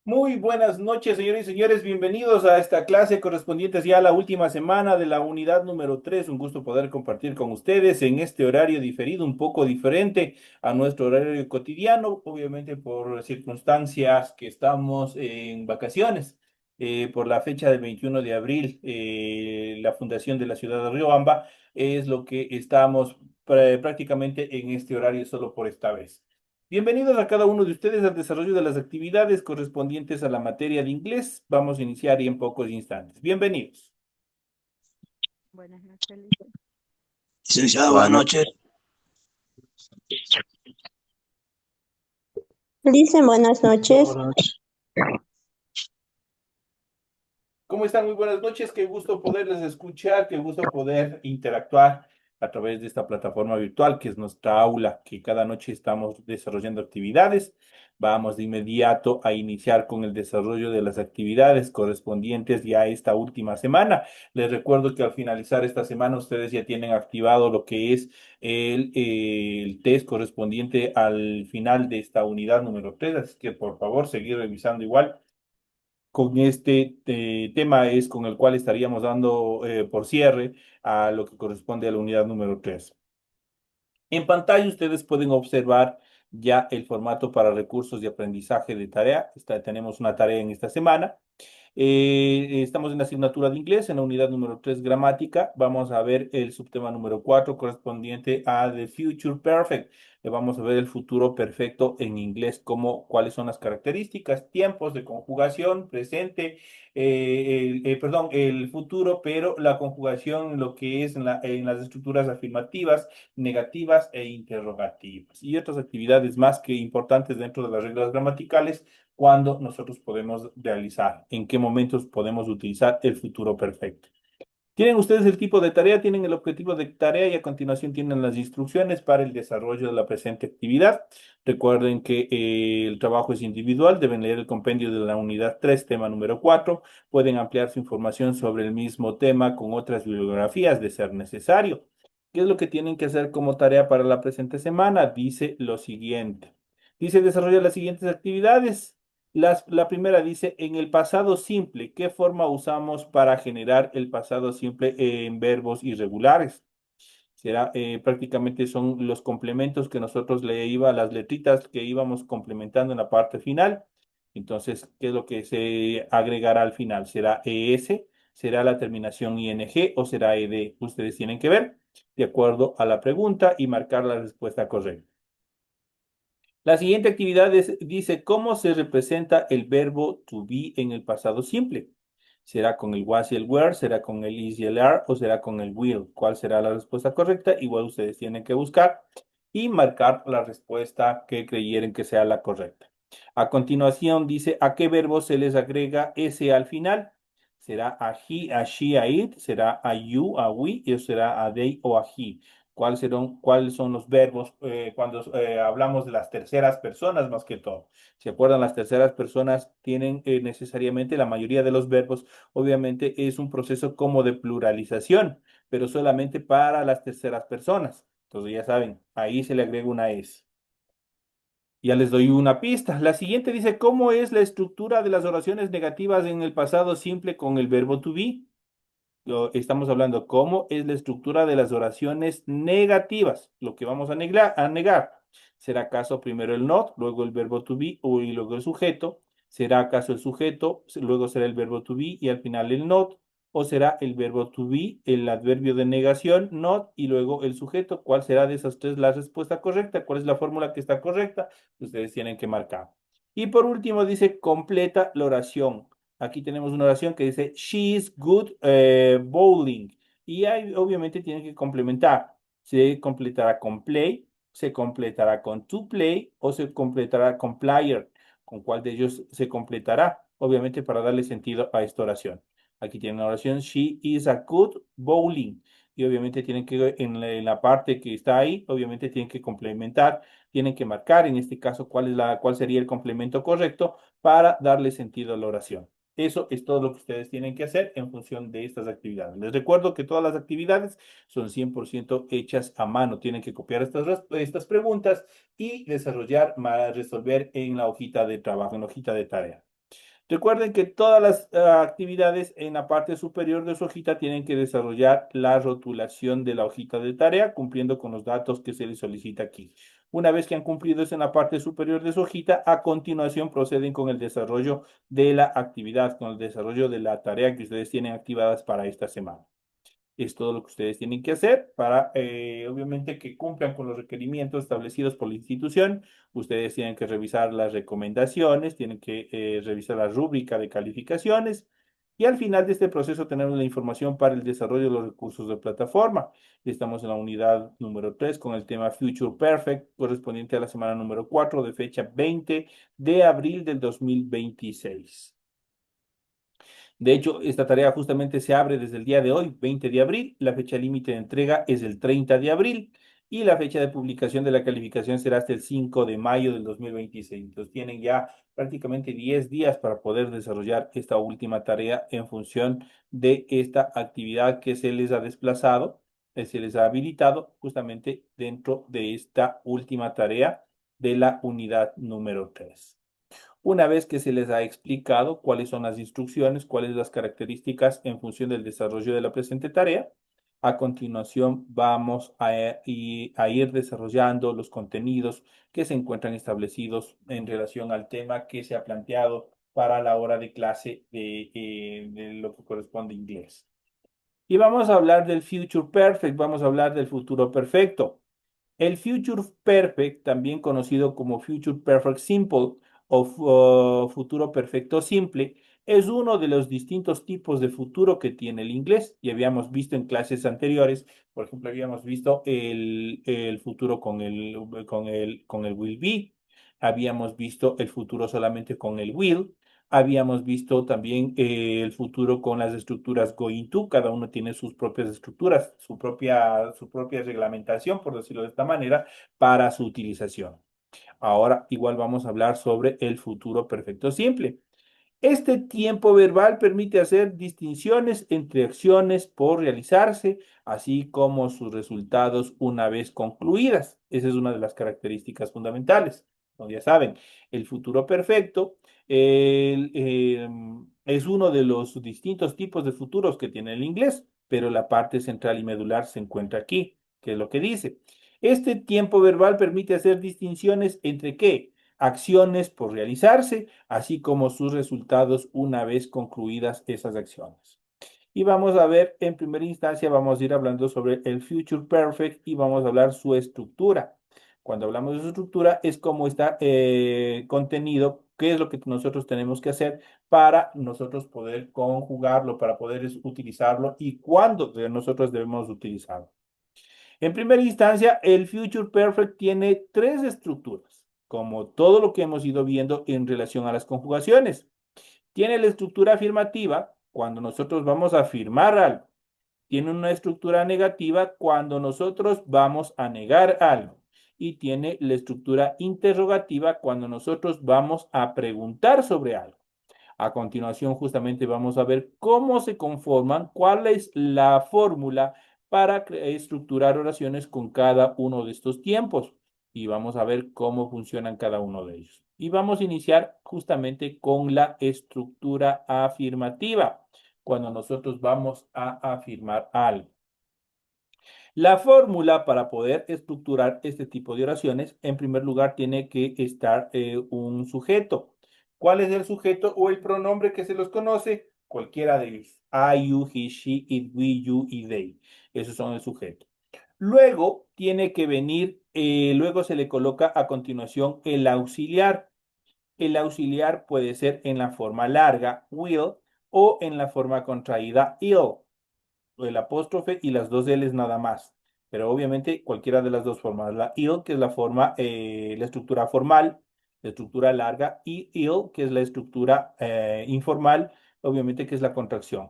Muy buenas noches, señores y señores. Bienvenidos a esta clase correspondiente ya a la última semana de la unidad número 3. Un gusto poder compartir con ustedes en este horario diferido, un poco diferente a nuestro horario cotidiano, obviamente por circunstancias que estamos en vacaciones. Por la fecha del 21 de abril, la fundación de la ciudad de Riobamba es lo que estamos prácticamente en este horario solo por esta vez. Bienvenidos a cada uno de ustedes al desarrollo de las actividades correspondientes a la materia de inglés. Vamos a iniciar en pocos instantes. Bienvenidos. Buenas noches, Lisa. Licenciado, buenas Bueno, noches. Dicen buenas noches. Buenas noches. ¿cómo están? Muy buenas noches. Qué gusto poderles escuchar, qué gusto poder interactuar a través de esta plataforma virtual que es nuestra aula, que cada noche estamos desarrollando actividades. Vamos de inmediato a iniciar con el desarrollo de las actividades correspondientes ya a esta última semana. Les recuerdo que al finalizar esta semana ustedes ya tienen activado lo que es el test correspondiente al final de esta unidad número 3, así que por favor seguir revisando igual con este tema es con el cual estaríamos dando por cierre a lo que corresponde a la unidad número 3. En pantalla ustedes pueden observar ya el formato para recursos de aprendizaje de tarea. Tenemos una tarea en esta semana. Estamos en la asignatura de inglés, en la unidad número 3 gramática. Vamos a ver el subtema número 4 correspondiente a The Future Perfect. Vamos a ver el futuro perfecto en inglés, como cuáles son las características, tiempos de conjugación, presente, perdón, el futuro, pero la conjugación, lo que es en las estructuras afirmativas, negativas e interrogativas. Y otras actividades más que importantes dentro de las reglas gramaticales cuándo nosotros podemos realizar, en qué momentos podemos utilizar el futuro perfecto. Tienen ustedes el tipo de tarea, tienen el objetivo de tarea y a continuación tienen las instrucciones para el desarrollo de la presente actividad. Recuerden que el trabajo es individual, deben leer el compendio de la unidad 3, tema número 4. Pueden ampliar su información sobre el mismo tema con otras bibliografías de ser necesario. ¿Qué es lo que tienen que hacer como tarea para la presente semana? Dice lo siguiente. Dice desarrolla las siguientes actividades. La primera dice, en el pasado simple, ¿qué forma usamos para generar el pasado simple en verbos irregulares? Será, prácticamente son los complementos que nosotros le iba, las letritas que íbamos complementando en la parte final. Entonces, ¿qué es lo que se agregará al final? ¿Será ES? ¿Será la terminación ING o será ED? Ustedes tienen que ver de acuerdo a la pregunta y marcar la respuesta correcta. La siguiente actividad dice cómo se representa el verbo to be en el pasado simple. ¿Será con el was y el were? ¿Será con el is y el are? ¿O será con el will? ¿Cuál será la respuesta correcta? Igual ustedes tienen que buscar y marcar la respuesta que creyeron que sea la correcta. A continuación dice a qué verbo se les agrega ese al final. ¿Será a he, a she, a it? ¿Será a you, a we? ¿O será a they o a he? ¿Cuáles son los verbos cuando hablamos de las terceras personas más que todo? ¿Se acuerdan? Las terceras personas tienen necesariamente la mayoría de los verbos, obviamente es un proceso como de pluralización, pero solamente para las terceras personas. Entonces ya saben, ahí se le agrega una S. Ya les doy una pista. La siguiente dice, ¿cómo es la estructura de las oraciones negativas en el pasado simple con el verbo to be? Estamos hablando cómo es la estructura de las oraciones negativas, lo que vamos a negar. ¿Será acaso primero el not, luego el verbo to be y luego el sujeto? ¿Será acaso el sujeto, luego será el verbo to be y al final el not? ¿O será el verbo to be, el adverbio de negación, not y luego el sujeto? ¿Cuál será de esas tres la respuesta correcta? ¿Cuál es la fórmula que está correcta? Ustedes tienen que marcar. Y por último dice completa la oración. Aquí tenemos una oración que dice, she is good bowling. Y ahí obviamente tiene que complementar. Se completará con play, se completará con to play o se completará con player. ¿Con cuál de ellos se completará? Obviamente para darle sentido a esta oración. Aquí tiene una oración, she is a good bowling. Y obviamente tienen que, en la parte que está ahí, obviamente tienen que complementar, tienen que marcar en este caso cuál sería el complemento correcto para darle sentido a la oración. Eso es todo lo que ustedes tienen que hacer en función de estas actividades. Les recuerdo que todas las actividades son 100% hechas a mano. Tienen que copiar estas preguntas y desarrollar, resolver en la hojita de trabajo, en la hojita de tarea. Recuerden que todas las actividades en la parte superior de su hojita tienen que desarrollar la rotulación de la hojita de tarea, cumpliendo con los datos que se les solicita aquí. Una vez que han cumplido eso en la parte superior de su hojita, a continuación proceden con el desarrollo de la actividad, con el desarrollo de la tarea que ustedes tienen activadas para esta semana. Es todo lo que ustedes tienen que hacer para, obviamente, que cumplan con los requerimientos establecidos por la institución. Ustedes tienen que revisar las recomendaciones, tienen que revisar la rúbrica de calificaciones y al final de este proceso tenemos la información para el desarrollo de los recursos de plataforma. Estamos en la unidad número 3 con el tema Future Perfect, correspondiente a la semana número 4 de fecha 20 de abril del 2026. De hecho, esta tarea justamente se abre desde el día de hoy, 20 de abril. La fecha límite de entrega es el 30 de abril y la fecha de publicación de la calificación será hasta el 5 de mayo del 2026. Entonces tienen ya prácticamente 10 días para poder desarrollar esta última tarea en función de esta actividad que se les ha desplazado, se les ha habilitado justamente dentro de esta última tarea de la unidad número 3. Una vez que se les ha explicado cuáles son las instrucciones, cuáles las características en función del desarrollo de la presente tarea, a continuación vamos a ir desarrollando los contenidos que se encuentran establecidos en relación al tema que se ha planteado para la hora de clase de lo que corresponde a inglés. Y vamos a hablar del Future Perfect, vamos a hablar del futuro perfecto. El Future Perfect, también conocido como Future Perfect Simple o futuro perfecto simple, es uno de los distintos tipos de futuro que tiene el inglés. Y habíamos visto en clases anteriores, por ejemplo, habíamos visto el futuro con el will be, habíamos visto el futuro solamente con el will. Habíamos visto también el futuro con las estructuras going to, cada uno tiene sus propias estructuras, su propia reglamentación, por decirlo de esta manera, para su utilización. Ahora igual vamos a hablar sobre el futuro perfecto simple. Este tiempo verbal permite hacer distinciones entre acciones por realizarse, así como sus resultados una vez concluidas. Esa es una de las características fundamentales. Como ya saben, el futuro perfecto es uno de los distintos tipos de futuros que tiene el inglés, pero la parte central y medular se encuentra aquí, que es lo que dice. Este tiempo verbal permite hacer distinciones entre qué acciones por realizarse, así como sus resultados una vez concluidas esas acciones. Y vamos a ver, en primera instancia, vamos a ir hablando sobre el Future Perfect y vamos a hablar su estructura. Cuando hablamos de su estructura, es cómo está contenido, qué es lo que nosotros tenemos que hacer para nosotros poder conjugarlo, para poder utilizarlo y cuándo nosotros debemos utilizarlo. En primera instancia, el Future Perfect tiene tres estructuras, como todo lo que hemos ido viendo en relación a las conjugaciones. Tiene la estructura afirmativa cuando nosotros vamos a afirmar algo. Tiene una estructura negativa cuando nosotros vamos a negar algo. Y tiene la estructura interrogativa cuando nosotros vamos a preguntar sobre algo. A continuación, justamente vamos a ver cómo se conforman, cuál es la fórmula para estructurar oraciones con cada uno de estos tiempos. Y vamos a ver cómo funcionan cada uno de ellos. Y vamos a iniciar justamente con la estructura afirmativa, cuando nosotros vamos a afirmar algo. La fórmula para poder estructurar este tipo de oraciones, en primer lugar, tiene que estar un sujeto. ¿Cuál es el sujeto o el pronombre que se los conoce? Cualquiera de ellos. I, you, he, she, it, we, you y they. Esos son el sujeto. Luego tiene que venir, luego se le coloca a continuación el auxiliar. El auxiliar puede ser en la forma larga, will, o en la forma contraída, ill, el apóstrofe y las dos L's nada más. Pero obviamente cualquiera de las dos formas. La ill, que es la forma, la estructura formal, la estructura larga, y ill, que es la estructura informal, obviamente que es la contracción.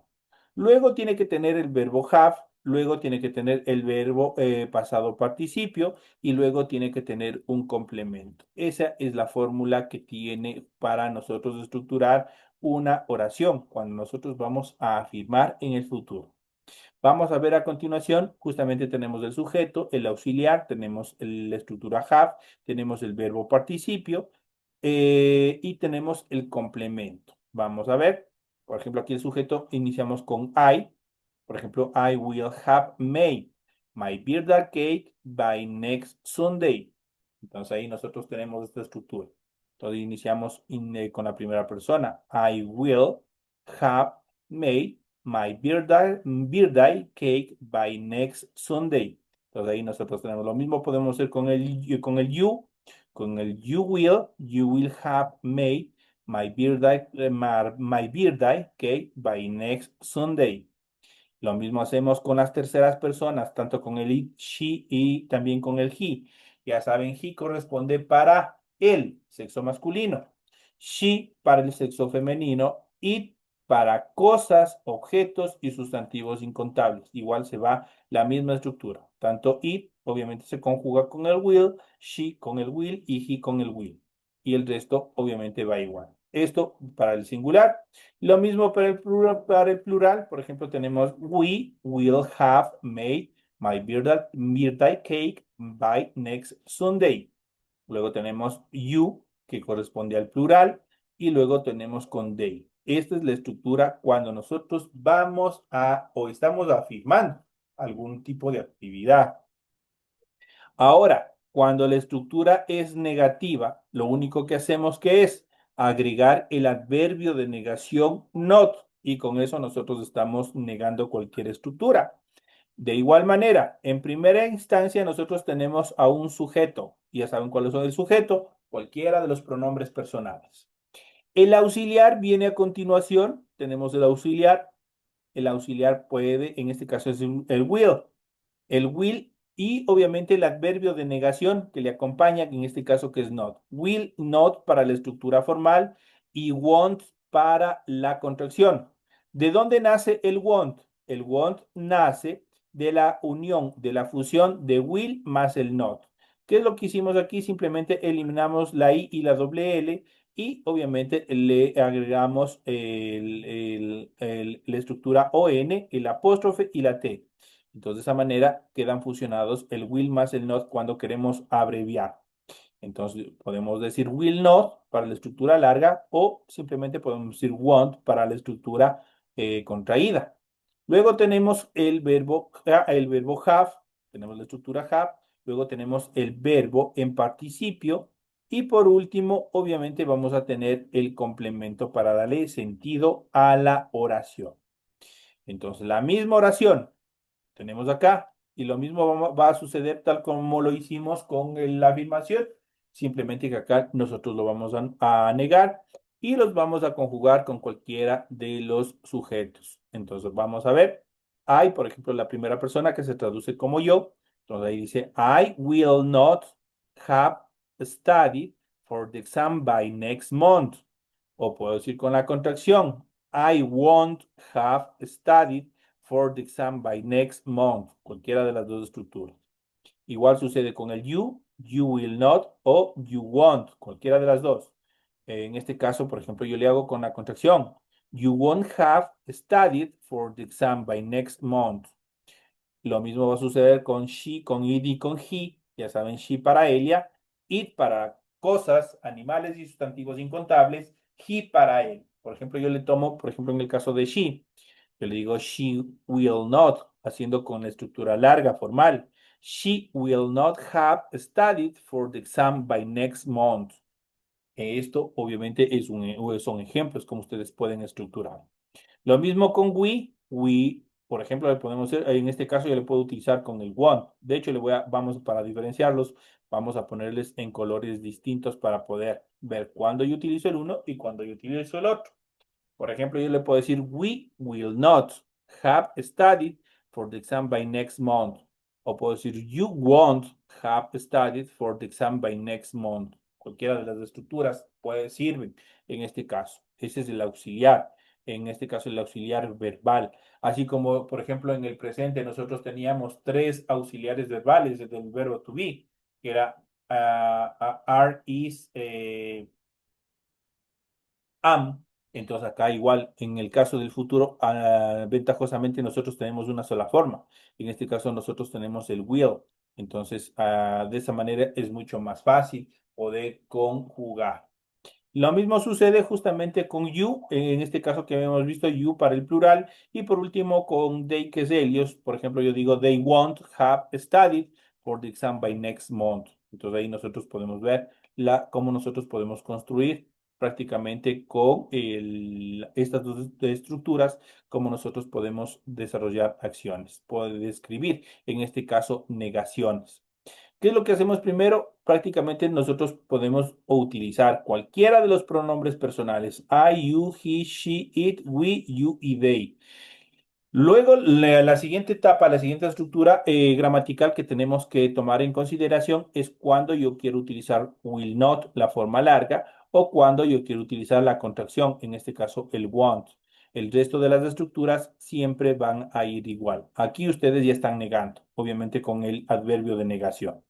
Luego tiene que tener el verbo have, luego tiene que tener el verbo pasado participio y luego tiene que tener un complemento. Esa es la fórmula que tiene para nosotros estructurar una oración cuando nosotros vamos a afirmar en el futuro. Vamos a ver a continuación, justamente tenemos el sujeto, el auxiliar, tenemos la estructura have, tenemos el verbo participio y tenemos el complemento. Vamos a ver. Por ejemplo, aquí el sujeto iniciamos con I. Por ejemplo, I will have made my birthday cake by next Sunday. Entonces ahí nosotros tenemos esta estructura. Entonces iniciamos con la primera persona. I will have made my birthday cake by next Sunday. Entonces ahí nosotros tenemos lo mismo. Podemos hacer con el you. Con el you will have made my birthday cake by next Sunday. Lo mismo hacemos con las terceras personas, tanto con el it, she y también con el he. Ya saben, he corresponde para el sexo masculino, she para el sexo femenino, it para cosas, objetos y sustantivos incontables. Igual se va la misma estructura. Tanto it, obviamente, se conjuga con el will, she con el will y he con el will. Y el resto, obviamente, va igual. Esto para el singular. Lo mismo para el plural. Por ejemplo, tenemos we will have made my birthday cake by next Sunday. Luego tenemos you, que corresponde al plural, y luego tenemos con they. Esta es la estructura cuando nosotros vamos a o estamos afirmando algún tipo de actividad. Ahora, cuando la estructura es negativa, lo único que hacemos que es agregar el adverbio de negación not, y con eso nosotros estamos negando cualquier estructura. De igual manera, en primera instancia nosotros tenemos a un sujeto. Ya saben cuál es el sujeto, cualquiera de los pronombres personales. El auxiliar viene a continuación. Tenemos el auxiliar. El auxiliar puede, en este caso es el will. El will y obviamente el adverbio de negación que le acompaña, en este caso que es not. Will not para la estructura formal y won't para la contracción. ¿De dónde nace el won't? El won't nace de la unión, de la fusión de will más el not. ¿Qué es lo que hicimos aquí? Simplemente eliminamos la i y la doble l y obviamente le agregamos la estructura on, el apóstrofe y la t. Entonces, de esa manera quedan fusionados el will más el not cuando queremos abreviar. Entonces, podemos decir will not para la estructura larga o simplemente podemos decir won't para la estructura contraída. Luego tenemos el verbo have, tenemos la estructura have. Luego tenemos el verbo en participio. Y por último, obviamente, vamos a tener el complemento para darle sentido a la oración. Entonces, la misma oración tenemos acá. Y lo mismo va a suceder tal como lo hicimos con la afirmación. Simplemente que acá nosotros lo vamos a negar y los vamos a conjugar con cualquiera de los sujetos. Entonces vamos a ver. I, por ejemplo, la primera persona que se traduce como yo. Entonces ahí dice, I will not have studied for the exam by next month. O puedo decir con la contracción, I won't have studied for the exam by next month. Cualquiera de las dos estructuras. Igual sucede con el you will not o you won't, cualquiera de las dos. En este caso, por ejemplo, yo le hago con la contracción. You won't have studied for the exam by next month. Lo mismo va a suceder con she, con it y con he. Ya saben, she para ella, it para cosas, animales y sustantivos incontables, he para él. Por ejemplo, yo le tomo, por ejemplo, en el caso de she, yo le digo she will not, haciendo con la estructura larga, formal. She will not have studied for the exam by next month. Esto obviamente son ejemplos como ustedes pueden estructurar. Lo mismo con we, por ejemplo, le podemos hacer, en este caso yo le puedo utilizar con el want. De hecho, vamos para diferenciarlos, vamos a ponerles en colores distintos para poder ver cuándo yo utilizo el uno y cuándo yo utilizo el otro. Por ejemplo, yo le puedo decir, we will not have studied for the exam by next month. O puedo decir, you won't have studied for the exam by next month. Cualquiera de las estructuras sirven en este caso. Ese es el auxiliar. En este caso, el auxiliar verbal. Así como, por ejemplo, en el presente nosotros teníamos 3 auxiliares verbales del verbo to be, que era are, is, am. Entonces acá igual, en el caso del futuro, ventajosamente nosotros tenemos una sola forma. En este caso nosotros tenemos el will. Entonces, de esa manera es mucho más fácil poder conjugar. Lo mismo sucede justamente con you, en este caso que hemos visto you para el plural, y por último con they, que es ellos. Por ejemplo, yo digo they won't have studied for the exam by next month. Entonces ahí nosotros podemos ver cómo nosotros podemos construir prácticamente con estas dos estructuras, cómo nosotros podemos desarrollar acciones. Puede escribir, en este caso, negaciones. ¿Qué es lo que hacemos primero? Prácticamente nosotros podemos utilizar cualquiera de los pronombres personales. I, you, he, she, it, we, you y they. Luego, la siguiente etapa, la siguiente estructura gramatical que tenemos que tomar en consideración es cuando yo quiero utilizar will not, la forma larga, o cuando yo quiero utilizar la contracción, en este caso el won't. El resto de las estructuras siempre van a ir igual. Aquí ustedes ya están negando, obviamente con el adverbio de negación.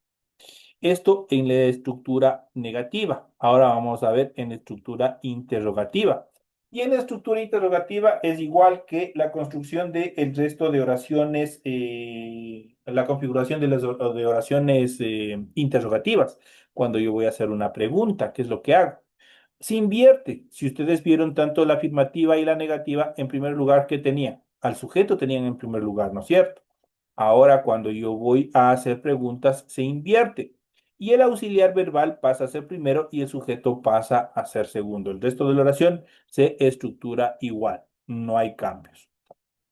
Esto en la estructura negativa. Ahora vamos a ver en la estructura interrogativa. Y en la estructura interrogativa es igual que la construcción del resto de oraciones, la configuración de las de oraciones interrogativas. Cuando yo voy a hacer una pregunta, ¿qué es lo que hago? Se invierte. Si ustedes vieron tanto la afirmativa y la negativa, en primer lugar, ¿qué tenía? Al sujeto tenían en primer lugar, ¿no es cierto? Ahora, cuando yo voy a hacer preguntas, se invierte. Y el auxiliar verbal pasa a ser primero y el sujeto pasa a ser segundo. El resto de la oración se estructura igual. No hay cambios.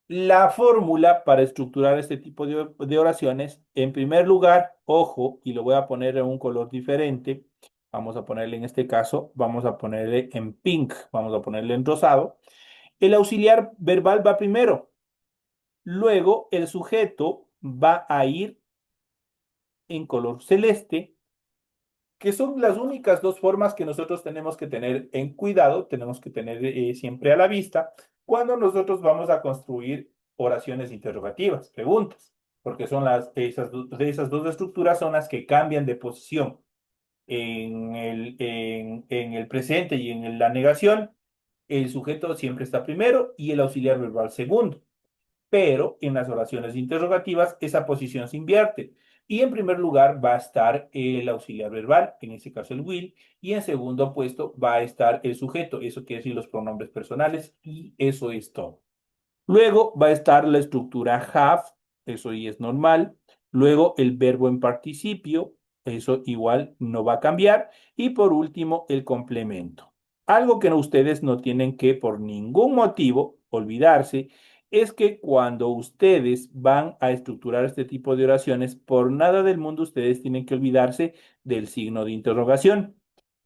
La fórmula para estructurar este tipo de oraciones, en primer lugar, ojo, y lo voy a poner en un color diferente. Vamos a ponerle en este caso, vamos a ponerle en pink, vamos a ponerle en rosado. El auxiliar verbal va primero. Luego el sujeto va a ir en color celeste, que son las únicas dos formas que nosotros tenemos que tener en cuidado, tenemos que tener siempre a la vista cuando nosotros vamos a construir oraciones interrogativas, preguntas, porque son esas dos estructuras son las que cambian de posición en el presente y en la negación. El sujeto siempre está primero y el auxiliar verbal segundo, pero en las oraciones interrogativas esa posición se invierte. Y en primer lugar va a estar el auxiliar verbal, en este caso el will, y en segundo puesto va a estar el sujeto, eso quiere decir los pronombres personales, y eso es todo. Luego va a estar la estructura have, eso ya es normal. Luego el verbo en participio, eso igual no va a cambiar. Y por último, el complemento. Algo que ustedes no tienen que por ningún motivo olvidarse es que cuando ustedes van a estructurar este tipo de oraciones, por nada del mundo ustedes tienen que olvidarse del signo de interrogación.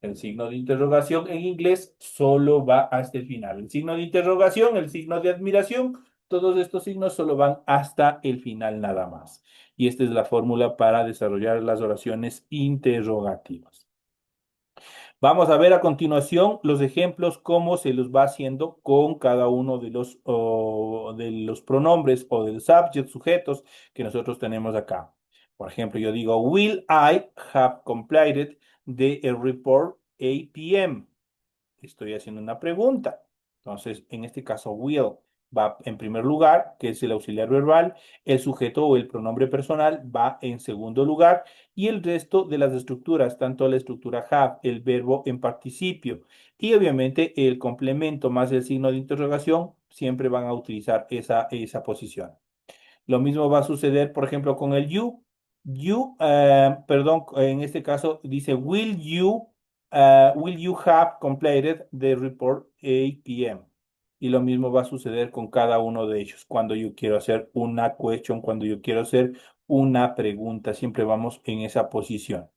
El signo de interrogación en inglés solo va hasta el final. El signo de interrogación, el signo de admiración, todos estos signos solo van hasta el final nada más. Y esta es la fórmula para desarrollar las oraciones interrogativas. Vamos a ver a continuación los ejemplos, cómo se los va haciendo con cada uno de los pronombres o del subject, sujetos que nosotros tenemos acá. Por ejemplo, yo digo, will I have completed the report 8 p.m.? Estoy haciendo una pregunta. Entonces, en este caso, will va en primer lugar, que es el auxiliar verbal, el sujeto o el pronombre personal va en segundo lugar y el resto de las estructuras, tanto la estructura have, el verbo en participio y obviamente el complemento más el signo de interrogación, siempre van a utilizar esa posición. Lo mismo va a suceder, por ejemplo, con el you. You, perdón, en este caso dice, will you have completed the report 8 p.m.? Y lo mismo va a suceder con cada uno de ellos. Cuando yo quiero hacer una question, cuando yo quiero hacer una pregunta, siempre vamos en esa posición.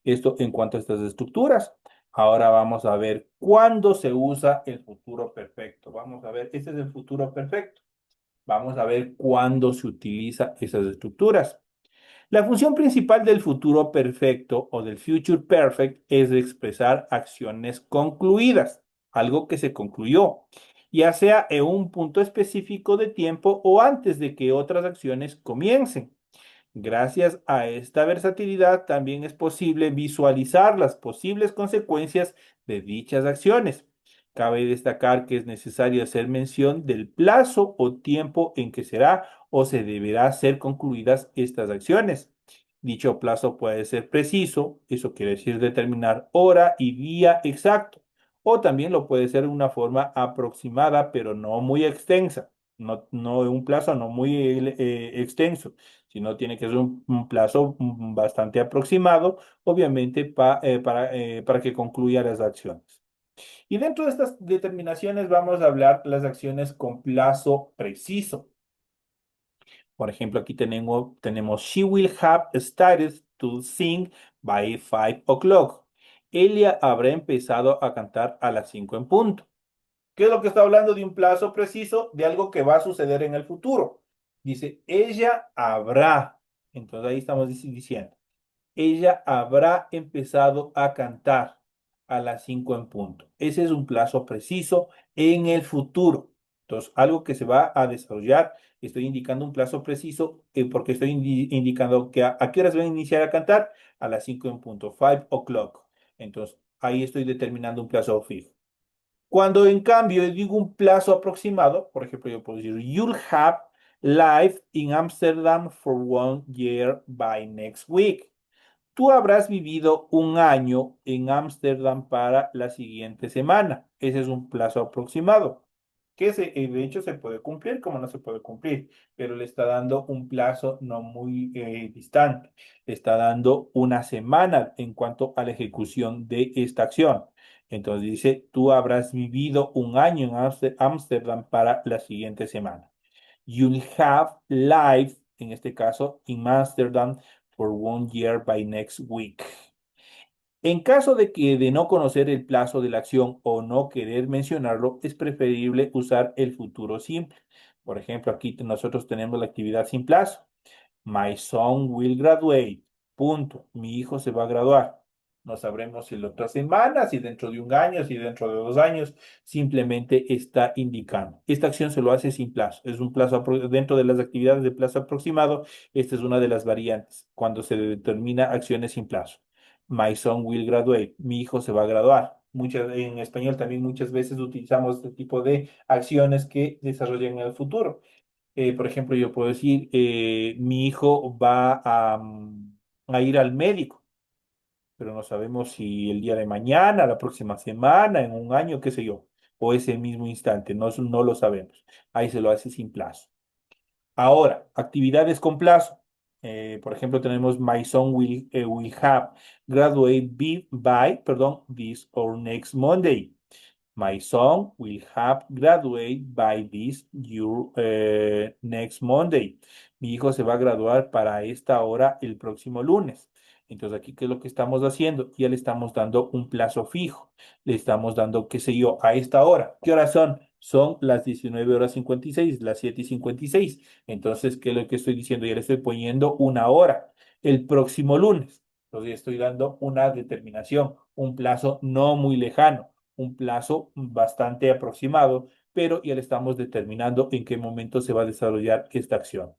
Esto en cuanto a estas estructuras. Ahora vamos a ver cuándo se usa el futuro perfecto. Vamos a ver, este es el futuro perfecto. Vamos a ver cuándo se utiliza esas estructuras. La función principal del futuro perfecto o del future perfect es expresar acciones concluidas, algo que se concluyó, ya sea en un punto específico de tiempo o antes de que otras acciones comiencen. Gracias a esta versatilidad también es posible visualizar las posibles consecuencias de dichas acciones. Cabe destacar que es necesario hacer mención del plazo o tiempo en que será o se deberá ser concluidas estas acciones. Dicho plazo puede ser preciso, eso quiere decir determinar hora y día exacto, o también lo puede ser de una forma aproximada, pero no muy extensa, no un plazo no muy extenso, sino tiene que ser un plazo bastante aproximado, obviamente para que concluya las acciones. Y dentro de estas determinaciones vamos a hablar las acciones con plazo preciso. Por ejemplo, aquí tenemos She will have started to sing by 5 o'clock. Ella habrá empezado a cantar a las 5 en punto. ¿Qué es lo que está hablando de un plazo preciso de algo que va a suceder en el futuro? Dice, ella habrá. Entonces ahí estamos diciendo, ella habrá empezado a cantar a las 5 en punto. Ese es un plazo preciso en el futuro. Entonces, algo que se va a desarrollar, estoy indicando un plazo preciso porque estoy indicando que a qué horas van a iniciar a cantar a las 5 en punto, 5 o'clock. Entonces, ahí estoy determinando un plazo fijo. Cuando en cambio digo un plazo aproximado, por ejemplo, yo puedo decir, you'll have live in Amsterdam for 1 year by next week. Tú habrás vivido un año en Ámsterdam para la siguiente semana. Ese es un plazo aproximado, que de hecho se puede cumplir como no se puede cumplir, pero le está dando un plazo no muy distante. Le está dando una semana en cuanto a la ejecución de esta acción. Entonces dice, tú habrás vivido un año en Ámsterdam para la siguiente semana. You'll have live, en este caso, in Amsterdam for 1 year by next week. En caso de no conocer el plazo de la acción o no querer mencionarlo, es preferible usar el futuro simple. Por ejemplo, aquí nosotros tenemos la actividad sin plazo. My son will graduate. Punto. Mi hijo se va a graduar. No sabremos si la otra semana, si dentro de un año, si dentro de 2 años. Simplemente está indicando. Esta acción se lo hace sin plazo. Es un plazo dentro de las actividades de plazo aproximado. Esta es una de las variantes cuando se determina acciones sin plazo. My son will graduate. Mi hijo se va a graduar. En español también muchas veces utilizamos este tipo de acciones que desarrollan en el futuro. Por ejemplo, yo puedo decir, mi hijo va a ir al médico, pero no sabemos si el día de mañana, la próxima semana, en un año, qué sé yo, o ese mismo instante, no lo sabemos. Ahí se lo hace sin plazo. Ahora, actividades con plazo. Por ejemplo, tenemos My son will have graduate by this or next Monday. My son will have graduate by this year next Monday. Mi hijo se va a graduar para esta hora el próximo lunes. Entonces, aquí, ¿qué es lo que estamos haciendo? Ya le estamos dando un plazo fijo. Le estamos dando, qué sé yo, a esta hora. ¿Qué horas son? Son las 19:56, las 7:56. Entonces, ¿qué es lo que estoy diciendo? Ya le estoy poniendo una hora. El próximo lunes. Entonces, ya estoy dando una determinación, un plazo no muy lejano, un plazo bastante aproximado, pero ya le estamos determinando en qué momento se va a desarrollar esta acción.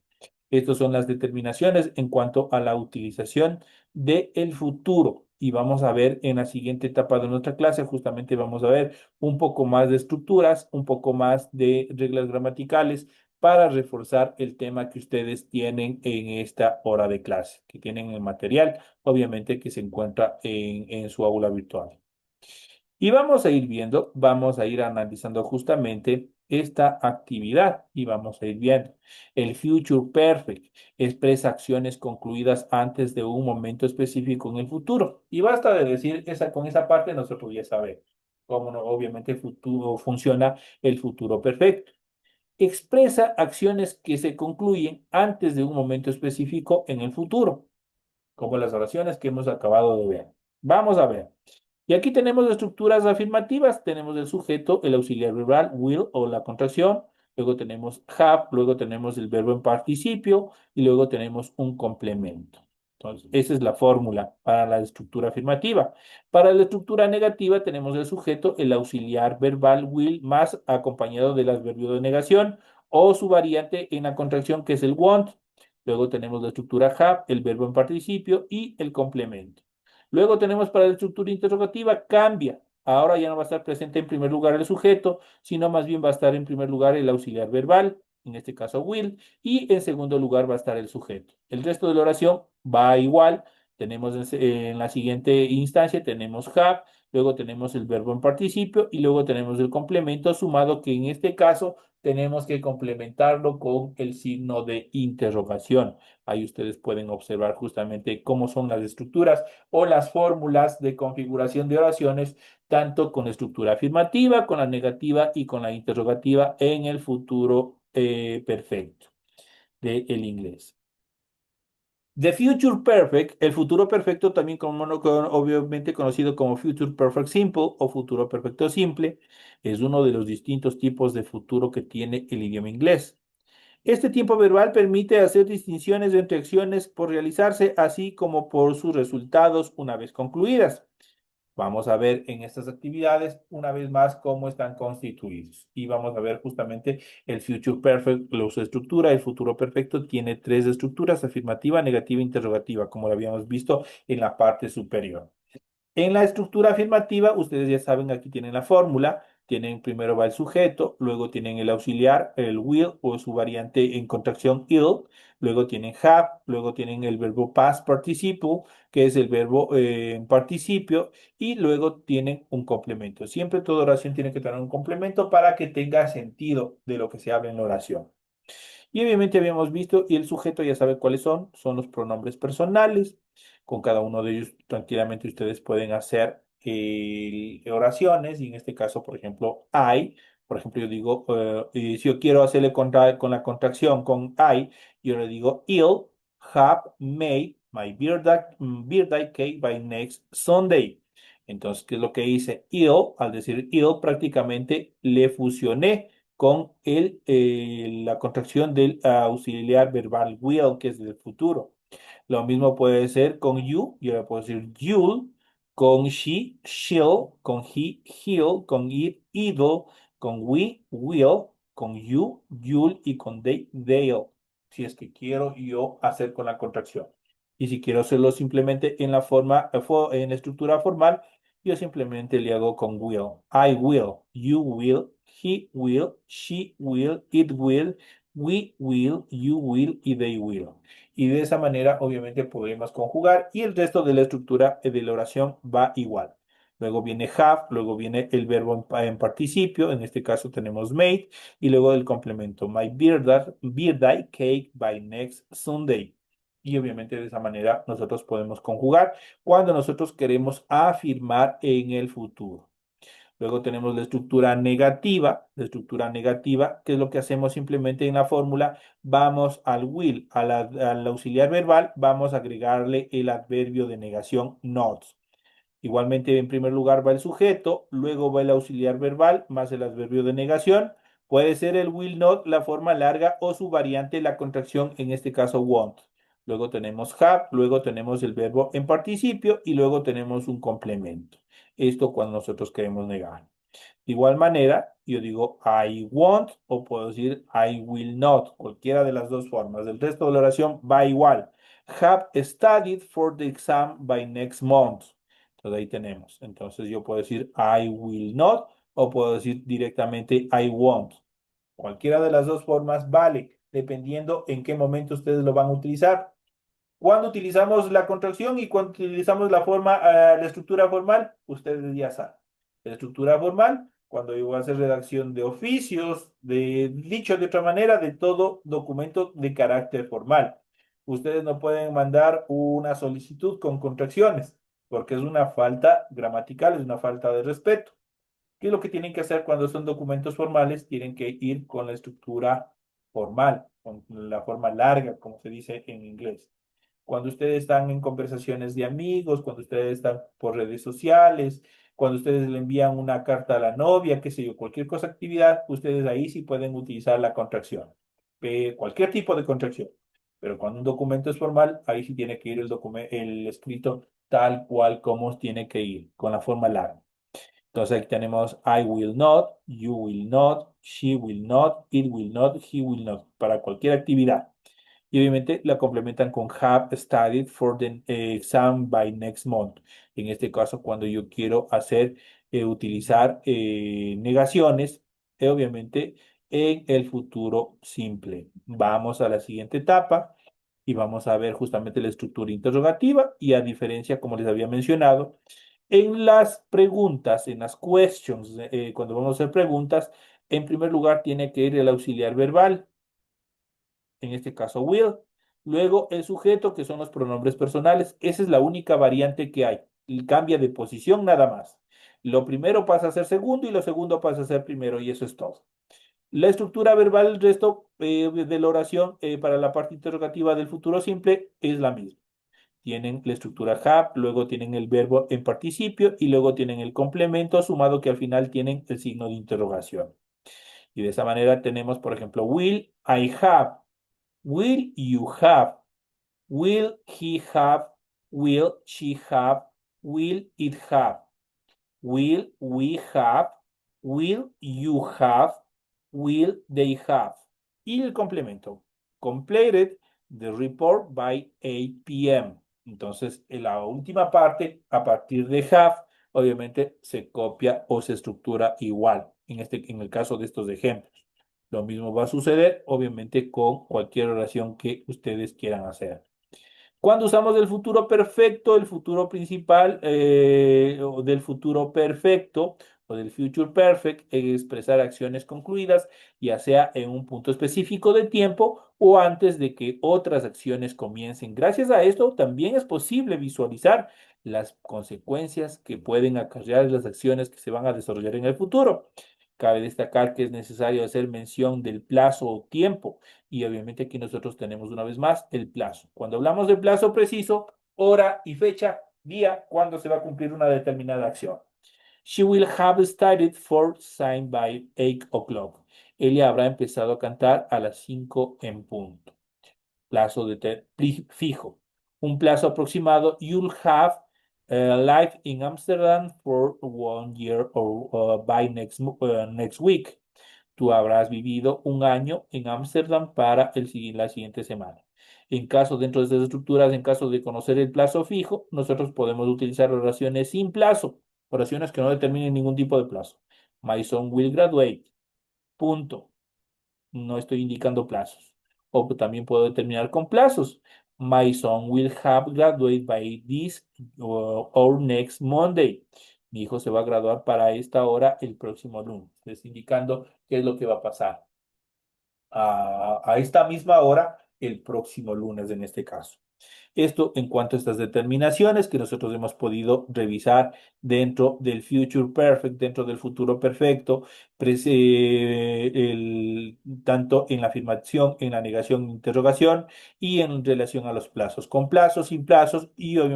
Estas son las determinaciones en cuanto a la utilización del futuro. Y vamos a ver en la siguiente etapa de nuestra clase, justamente vamos a ver un poco más de estructuras, un poco más de reglas gramaticales para reforzar el tema que ustedes tienen en esta hora de clase, que tienen el material, obviamente, que se encuentra en su aula virtual. Y vamos a ir viendo, vamos a ir analizando justamente esta actividad y vamos a ir viendo. El future perfect expresa acciones concluidas antes de un momento específico en el futuro. Y basta de decir, con esa parte nosotros ya sabemos cómo obviamente el futuro funciona el futuro perfecto. Expresa acciones que se concluyen antes de un momento específico en el futuro, como las oraciones que hemos acabado de ver. Vamos a ver. Y aquí tenemos estructuras afirmativas, tenemos el sujeto, el auxiliar verbal, will o la contracción, luego tenemos have, luego tenemos el verbo en participio y luego tenemos un complemento. Entonces, esa es la fórmula para la estructura afirmativa. Para la estructura negativa tenemos el sujeto, el auxiliar verbal will más acompañado del adverbio de negación o su variante en la contracción que es el want. Luego tenemos la estructura have, el verbo en participio y el complemento. Luego tenemos para la estructura interrogativa, cambia. Ahora ya no va a estar presente en primer lugar el sujeto, sino más bien va a estar en primer lugar el auxiliar verbal, en este caso will, y en segundo lugar va a estar el sujeto. El resto de la oración va igual, Tenemos en la siguiente instancia, tenemos have, luego tenemos el verbo en participio y luego tenemos el complemento sumado que en este caso tenemos que complementarlo con el signo de interrogación. Ahí ustedes pueden observar justamente cómo son las estructuras o las fórmulas de configuración de oraciones, tanto con la estructura afirmativa, con la negativa y con la interrogativa en el futuro perfecto del inglés. The future perfect, el futuro perfecto también obviamente conocido como future perfect simple o futuro perfecto simple, es uno de los distintos tipos de futuro que tiene el idioma inglés. Este tiempo verbal permite hacer distinciones entre acciones por realizarse, así como por sus resultados una vez concluidas. Vamos a ver en estas actividades una vez más cómo están constituidos. Y vamos a ver justamente el future perfect, su estructura. El futuro perfecto tiene tres estructuras: afirmativa, negativa e interrogativa, como lo habíamos visto en la parte superior. En la estructura afirmativa, ustedes ya saben, aquí tienen la fórmula. Tienen primero va el sujeto, luego tienen el auxiliar, el will o su variante en contracción ill, luego tienen have, luego tienen el verbo past participle, que es el verbo en participio, y luego tienen un complemento. Siempre toda oración tiene que tener un complemento para que tenga sentido de lo que se habla en la oración. Y obviamente habíamos visto, y el sujeto ya sabe cuáles son los pronombres personales. Con cada uno de ellos tranquilamente ustedes pueden hacer oraciones, y en este caso, por ejemplo, I, por ejemplo, yo digo, y si yo quiero hacerle con la contracción con I, yo le digo, ill have made my birthday cake by next Sunday. Entonces, ¿qué es lo que hice? Ill, al decir ill, prácticamente le fusioné con la contracción del auxiliar verbal will, que es del futuro. Lo mismo puede ser con you, yo le puedo decir you'll, con she, she'll, con he, he'll, con it, it'll, con we, will, con you, you'll y con they, they'll. Si es que quiero yo hacer con la contracción. Y si quiero hacerlo simplemente en la forma, en estructura formal, yo simplemente le hago con will. I will, you will, he will, she will, it will, we will, you will y they will. Y de esa manera, obviamente, podemos conjugar y el resto de la estructura de la oración va igual. Luego viene have, luego viene el verbo en participio, en este caso tenemos made, y luego el complemento, my birthday cake by next Sunday. Y obviamente de esa manera nosotros podemos conjugar cuando nosotros queremos afirmar en el futuro. Luego tenemos la estructura negativa, que es lo que hacemos simplemente en la fórmula. Vamos al will, al auxiliar verbal, vamos a agregarle el adverbio de negación not. Igualmente, en primer lugar va el sujeto, luego va el auxiliar verbal más el adverbio de negación. Puede ser el will not, la forma larga, o su variante, la contracción, en este caso won't. Luego tenemos have, luego tenemos el verbo en participio y luego tenemos un complemento. Esto cuando nosotros queremos negar. De igual manera, yo digo I won't o puedo decir I will not, cualquiera de las dos formas. El resto de la oración va igual. Have studied for the exam by next month. Entonces ahí tenemos. Entonces yo puedo decir I will not o puedo decir directamente I won't. Cualquiera de las dos formas vale, dependiendo en qué momento ustedes lo van a utilizar. Cuando utilizamos la contracción y cuando utilizamos la estructura formal, ustedes ya saben. La estructura formal, cuando yo voy a hacer redacción de oficios, dicho de otra manera, de todo documento de carácter formal. Ustedes no pueden mandar una solicitud con contracciones, porque es una falta gramatical, es una falta de respeto. ¿Qué es lo que tienen que hacer cuando son documentos formales? Tienen que ir con la estructura formal, con la forma larga, como se dice en inglés. Cuando ustedes están en conversaciones de amigos, cuando ustedes están por redes sociales, cuando ustedes le envían una carta a la novia, qué sé yo, cualquier cosa, actividad, ustedes ahí sí pueden utilizar la contracción, cualquier tipo de contracción. Pero cuando un documento es formal, ahí sí tiene que ir el escrito tal cual como tiene que ir, con la forma larga. Entonces aquí tenemos I will not, you will not, she will not, it will not, he will not, para cualquier actividad. Y obviamente la complementan con have studied for the exam by next month. En este caso, cuando yo quiero utilizar negaciones, obviamente en el futuro simple. Vamos a la siguiente etapa. Y vamos a ver justamente la estructura interrogativa y a diferencia, como les había mencionado, en las preguntas, en las questions, cuando vamos a hacer preguntas, en primer lugar tiene que ir el auxiliar verbal, en este caso will. Luego el sujeto, que son los pronombres personales. Esa es la única variante que hay. Y cambia de posición nada más. Lo primero pasa a ser segundo y lo segundo pasa a ser primero y eso es todo. La estructura verbal, el resto de la oración para la parte interrogativa del futuro simple es la misma. Tienen la estructura have, luego tienen el verbo en participio y luego tienen el complemento sumado que al final tienen el signo de interrogación. Y de esa manera tenemos, por ejemplo, will I have, will you have, will he have, will she have, will it have, will we have, will you have, will they have. Y el complemento. Completed the report by 8 p.m. Entonces, en la última parte, a partir de have, obviamente se copia o se estructura igual, en el caso de estos ejemplos. Lo mismo va a suceder, obviamente, con cualquier oración que ustedes quieran hacer. Cuando usamos el futuro principal o del futuro perfecto o del future perfect, expresar acciones concluidas, ya sea en un punto específico de tiempo o antes de que otras acciones comiencen. Gracias a esto, también es posible visualizar las consecuencias que pueden acarrear las acciones que se van a desarrollar en el futuro. Cabe destacar que es necesario hacer mención del plazo o tiempo y obviamente aquí nosotros tenemos una vez más el plazo. Cuando hablamos de plazo preciso, hora y fecha, día, cuando se va a cumplir una determinada acción. She will have started for sign by 8 o'clock. Ella habrá empezado a cantar a las 5 en punto. Plazo fijo. Un plazo aproximado. You'll have life in Amsterdam for 1 year or by next week. Tú habrás vivido un año en Ámsterdam para la siguiente semana. En caso, dentro de estas estructuras, en caso de conocer el plazo fijo, nosotros podemos utilizar oraciones sin plazo, oraciones que no determinen ningún tipo de plazo. My son will graduate. Punto. No estoy indicando plazos. O también puedo determinar con plazos. My son will have graduated by this or next Monday. Mi hijo se va a graduar para esta hora el próximo lunes. Les indicando qué es lo que va a pasar a esta misma hora el próximo lunes en este caso. Esto en cuanto a estas determinaciones que nosotros hemos podido revisar dentro del future perfect, dentro del futuro perfecto, tanto en la afirmación, en la negación, interrogación y en relación a los plazos, con plazos, sin plazos y obviamente